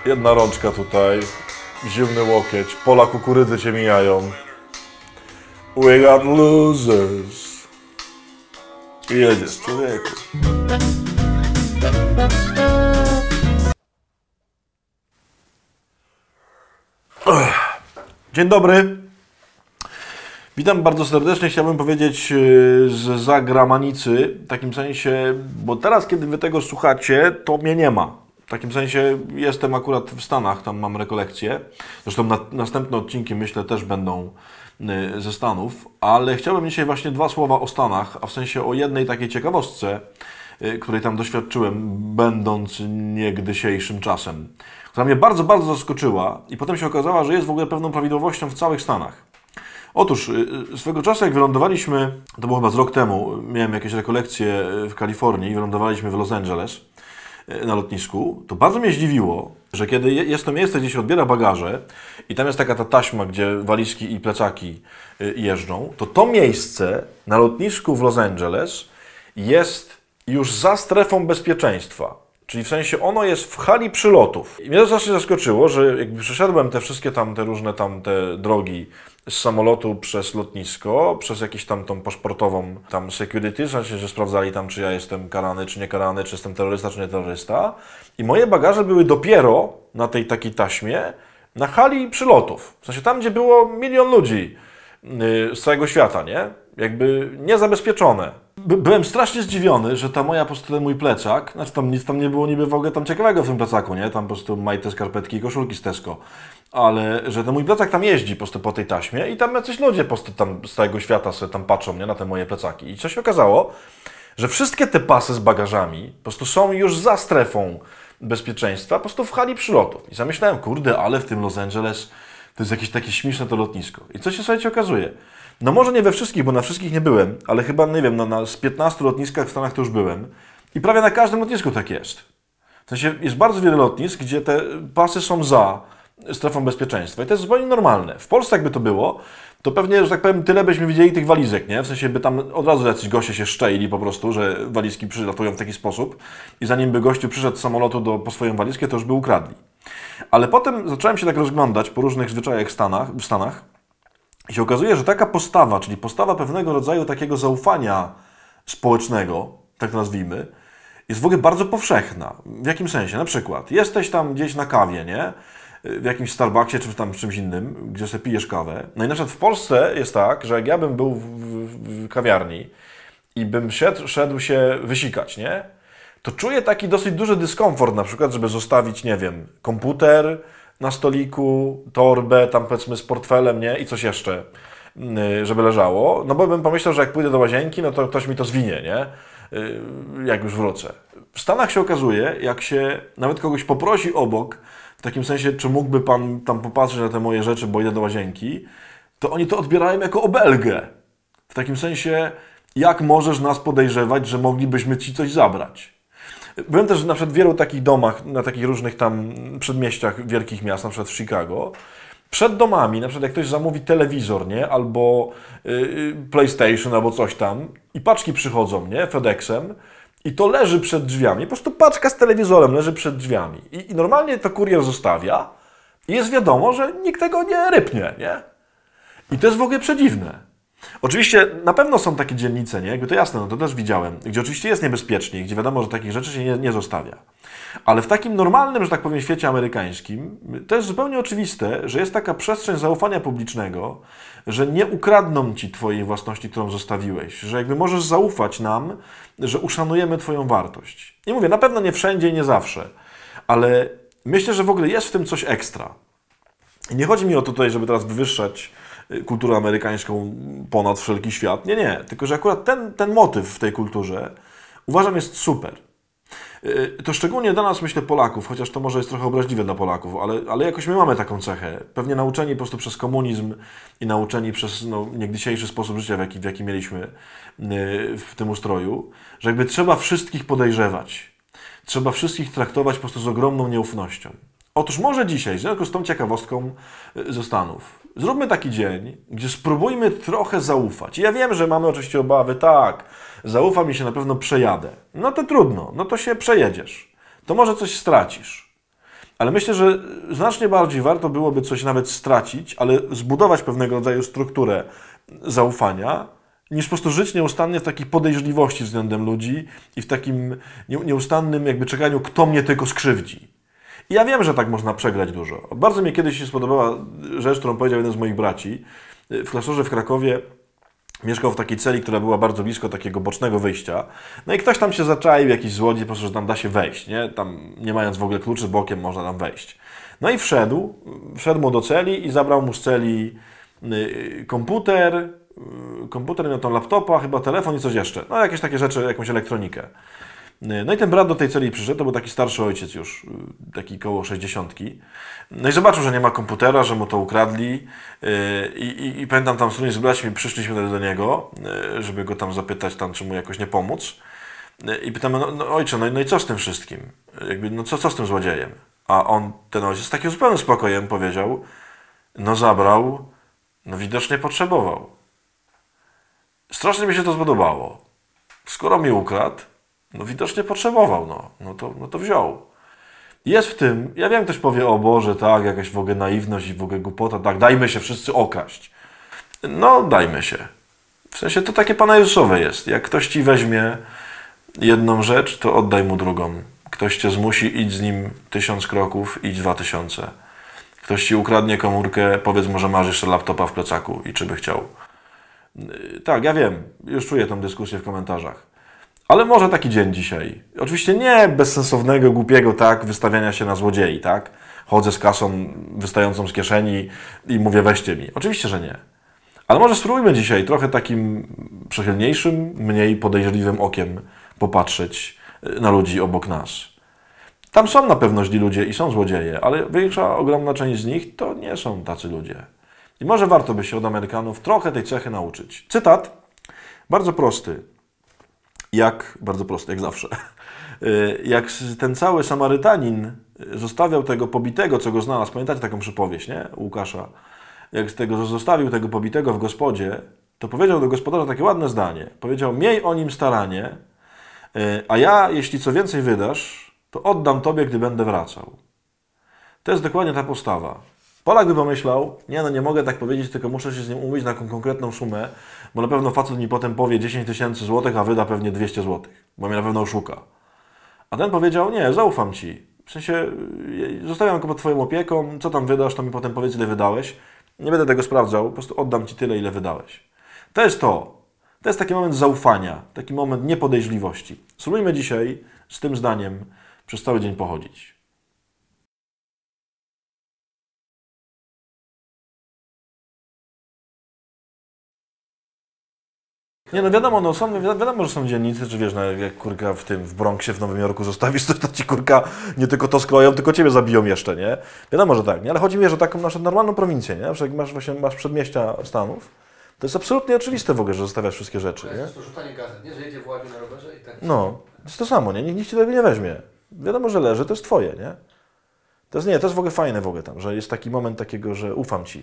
Jedna rączka tutaj, zimny łokieć, pola kukurydzy cię mijają. We got losers. I jedziesz, człowieku. Dzień dobry. Witam bardzo serdecznie. Chciałbym powiedzieć z zagranicy, w takim sensie, bo teraz, kiedy wy tego słuchacie, to mnie nie ma. W takim sensie jestem akurat w Stanach, tam mam rekolekcje. Zresztą następne odcinki, myślę, też będą ze Stanów, ale chciałbym dzisiaj właśnie dwa słowa o Stanach, a w sensie o jednej takiej ciekawostce, której tam doświadczyłem, będąc niegdysiejszym czasem, która mnie bardzo, bardzo zaskoczyła i potem się okazała, że jest w ogóle pewną prawidłowością w całych Stanach. Otóż swego czasu, jak wylądowaliśmy, to było chyba z rok temu, miałem jakieś rekolekcje w Kalifornii i wylądowaliśmy w Los Angeles na lotnisku, to bardzo mnie zdziwiło, że kiedy jest to miejsce, gdzie się odbiera bagaże i tam jest taka ta taśma, gdzie walizki i plecaki jeżdżą, to miejsce na lotnisku w Los Angeles jest już za strefą bezpieczeństwa. Czyli w sensie ono jest w hali przylotów. I mnie to strasznie zaskoczyło, że jakby przeszedłem te wszystkie tam, te różne tam te drogi z samolotu przez lotnisko, przez jakąś tam tą paszportową tam security, w sensie, że sprawdzali tam, czy ja jestem karany, czy nie karany, czy jestem terrorysta, czy nie terrorysta. I moje bagaże były dopiero na tej takiej taśmie na hali przylotów. W sensie tam, gdzie było 1 milion ludzi z całego świata, nie? Jakby niezabezpieczone. Byłem strasznie zdziwiony, że ta moja, po prostu ten mój plecak, znaczy tam nic tam nie było niby w ogóle tam ciekawego w tym plecaku, nie? Tam po prostu majty, skarpetki i koszulki z Tesco. Ale że ten mój plecak tam jeździ po prostu po tej taśmie i tam jacyś ludzie po prostu tam z całego świata sobie tam patrzą, nie? Na te moje plecaki. I co się okazało, że wszystkie te pasy z bagażami po prostu są już za strefą bezpieczeństwa, po prostu w hali przylotów. I zamyślałem, kurde, ale w tym Los Angeles to jest jakieś takie śmieszne to lotnisko. I co się, słuchajcie, okazuje? No może nie we wszystkich, bo na wszystkich nie byłem, ale chyba, nie wiem, z 15 lotniskach w Stanach to już byłem. I prawie na każdym lotnisku tak jest. W sensie jest bardzo wiele lotnisk, gdzie te pasy są za strefą bezpieczeństwa. I to jest zupełnie normalne. W Polsce jakby to było, to pewnie, że tak powiem, tyle byśmy widzieli tych walizek, nie? W sensie by tam od razu jacyś goście się szczęli po prostu, że walizki przylatują w taki sposób i zanim by gościu przyszedł z samolotu po swoją walizkę, to już by ukradli. Ale potem zacząłem się tak rozglądać po różnych zwyczajach w Stanach. I się okazuje, że taka postawa, czyli postawa pewnego rodzaju takiego zaufania społecznego, tak to nazwijmy, jest w ogóle bardzo powszechna. W jakim sensie? Na przykład jesteś tam gdzieś na kawie, nie? W jakimś Starbucksie czy tam w czymś innym, gdzie sobie pijesz kawę. No i na przykład w Polsce jest tak, że jak ja bym był w kawiarni i bym szedł się wysikać, nie? To czuję taki dosyć duży dyskomfort, na przykład, żeby zostawić, nie wiem, komputer na stoliku, torbę, tam powiedzmy z portfelem, nie? I coś jeszcze, żeby leżało. No bo bym pomyślał, że jak pójdę do łazienki, no to ktoś mi to zwinie, nie? Jak już wrócę. W Stanach się okazuje, jak się nawet kogoś poprosi obok, w takim sensie, czy mógłby pan tam popatrzeć na te moje rzeczy, bo idę do łazienki, to oni to odbierają jako obelgę. W takim sensie, jak możesz nas podejrzewać, że moglibyśmy ci coś zabrać? Byłem też na przykład w wielu takich domach, na takich różnych tam przedmieściach wielkich miast, na przykład w Chicago. Przed domami, na przykład jak ktoś zamówi telewizor, nie? Albo PlayStation, albo coś tam i paczki przychodzą, nie? FedExem i to leży przed drzwiami. Po prostu paczka z telewizorem leży przed drzwiami. I normalnie to kurier zostawia i jest wiadomo, że nikt tego nie rypnie, nie? I to jest w ogóle przedziwne. Oczywiście na pewno są takie dzielnice, nie? Jakby to jasne, no to też widziałem, gdzie oczywiście jest niebezpiecznie, gdzie wiadomo, że takich rzeczy się nie zostawia. Ale w takim normalnym, że tak powiem, świecie amerykańskim to jest zupełnie oczywiste, że jest taka przestrzeń zaufania publicznego, że nie ukradną ci twojej własności, którą zostawiłeś, że jakby możesz zaufać nam, że uszanujemy twoją wartość. I mówię, na pewno nie wszędzie i nie zawsze, ale myślę, że w ogóle jest w tym coś ekstra. I nie chodzi mi o to tutaj, żeby teraz wywyższać kulturę amerykańską ponad wszelki świat. Nie, nie. Tylko, że akurat ten motyw w tej kulturze uważam jest super. To szczególnie dla nas, myślę, Polaków, chociaż to może jest trochę obraźliwe dla Polaków, ale jakoś my mamy taką cechę. Pewnie nauczeni po prostu przez komunizm i nauczeni przez niegdysiejszy sposób życia, w jaki mieliśmy w tym ustroju, że jakby trzeba wszystkich podejrzewać. Trzeba wszystkich traktować po prostu z ogromną nieufnością. Otóż może dzisiaj, w związku z tą ciekawostką ze Stanów, zróbmy taki dzień, gdzie spróbujmy trochę zaufać. Ja wiem, że mamy oczywiście obawy, tak, zaufam i się na pewno przejadę. No to trudno, no to się przejedziesz. To może coś stracisz. Ale myślę, że znacznie bardziej warto byłoby coś nawet stracić, ale zbudować pewnego rodzaju strukturę zaufania, niż po prostu żyć nieustannie w takiej podejrzliwości względem ludzi i w takim nieustannym jakby czekaniu, kto mnie tylko skrzywdzi. I ja wiem, że tak można przegrać dużo. Bardzo mi kiedyś się spodobała rzecz, którą powiedział jeden z moich braci. W klasztorze w Krakowie mieszkał w takiej celi, która była bardzo blisko takiego bocznego wyjścia. No i ktoś tam się zaczaił, jakiś złodziej, po prostu, że tam da się wejść, nie? Tam nie mając w ogóle kluczy, bokiem można tam wejść. No i wszedł mu do celi i zabrał mu z celi komputer, miał tam laptopa, chyba telefon i coś jeszcze. No jakieś takie rzeczy, jakąś elektronikę. No i ten brat do tej celi przyszedł, to był taki starszy ojciec już, taki koło 60. No i zobaczył, że nie ma komputera, że mu to ukradli i pamiętam tam z z braćmi przyszliśmy wtedy do niego, żeby go tam zapytać, tam, czy mu jakoś nie pomóc. I pytamy, no ojcze, no i co z tym wszystkim? Jakby, no co z tym złodziejem? A ten ojciec z takim zupełnym spokojem powiedział, no zabrał, no widocznie potrzebował. Strasznie mi się to spodobało. Skoro mi ukradł, no widocznie potrzebował, no to wziął. Jest w tym, ja wiem, ktoś powie, o Boże, tak, jakaś w ogóle naiwność i w ogóle głupota, tak, dajmy się wszyscy okraść. No, dajmy się. W sensie to takie Pana Jezusowe jest. Jak ktoś Ci weźmie jedną rzecz, to oddaj mu drugą. Ktoś Cię zmusi, idź z nim 1000 kroków, idź 2000. Ktoś Ci ukradnie komórkę, powiedz mu, że masz jeszcze laptopa w plecaku i czy by chciał. Tak, ja wiem, już czuję tę dyskusję w komentarzach. Ale może taki dzień dzisiaj. Oczywiście nie bezsensownego, głupiego, tak, wystawiania się na złodziei, tak? Chodzę z kasą wystającą z kieszeni i mówię, weźcie mi. Oczywiście, że nie. Ale może spróbujmy dzisiaj trochę takim przychylniejszym, mniej podejrzliwym okiem popatrzeć na ludzi obok nas. Tam są na pewno źli ludzie i są złodzieje, ale większa, ogromna część z nich to nie są tacy ludzie. I może warto by się od Amerykanów trochę tej cechy nauczyć. Cytat, bardzo prosty. Bardzo prosty, jak zawsze. Jak ten cały Samarytanin zostawiał tego pobitego, co go znalazł, pamiętacie taką przypowieść, nie? Łukasza. Jak zostawił tego pobitego w gospodzie, to powiedział do gospodarza takie ładne zdanie. Powiedział, miej o nim staranie, a ja, jeśli co więcej wydasz, to oddam tobie, gdy będę wracał. To jest dokładnie ta postawa. Polak by pomyślał, nie mogę tak powiedzieć, tylko muszę się z nim umówić na konkretną sumę, bo na pewno facet mi potem powie 10 000 złotych, a wyda pewnie 200 złotych, bo mnie na pewno oszuka. A ten powiedział, nie, zaufam Ci. W sensie, zostawiam go pod Twoją opieką, co tam wydasz, to mi potem powiedz, ile wydałeś. Nie będę tego sprawdzał, po prostu oddam Ci tyle, ile wydałeś. To jest to. To jest taki moment zaufania, taki moment niepodejrzliwości. Spróbujmy dzisiaj z tym zdaniem przez cały dzień pochodzić. Nie, no wiadomo, wiadomo, że są dziennicy, czy wiesz, no, jak kurka w Bronxie w Nowym Jorku zostawisz, to ci kurka nie tylko to skroją, tylko ciebie zabiją jeszcze, nie? Wiadomo, że tak, nie? Ale chodzi mi, że taką naszą normalną prowincję, nie? Że jak masz przedmieścia Stanów, to jest absolutnie oczywiste w ogóle, że zostawiasz wszystkie rzeczy, nie? To jest to rzucanie gazet, nie? Że jedzie w Ławiu na rowerze i tak... No, to jest to samo, nie? Nikt ci tego nie weźmie. Wiadomo, że leży, to jest twoje, nie? To jest w ogóle fajne w ogóle tam, że jest taki moment takiego, że ufam Ci.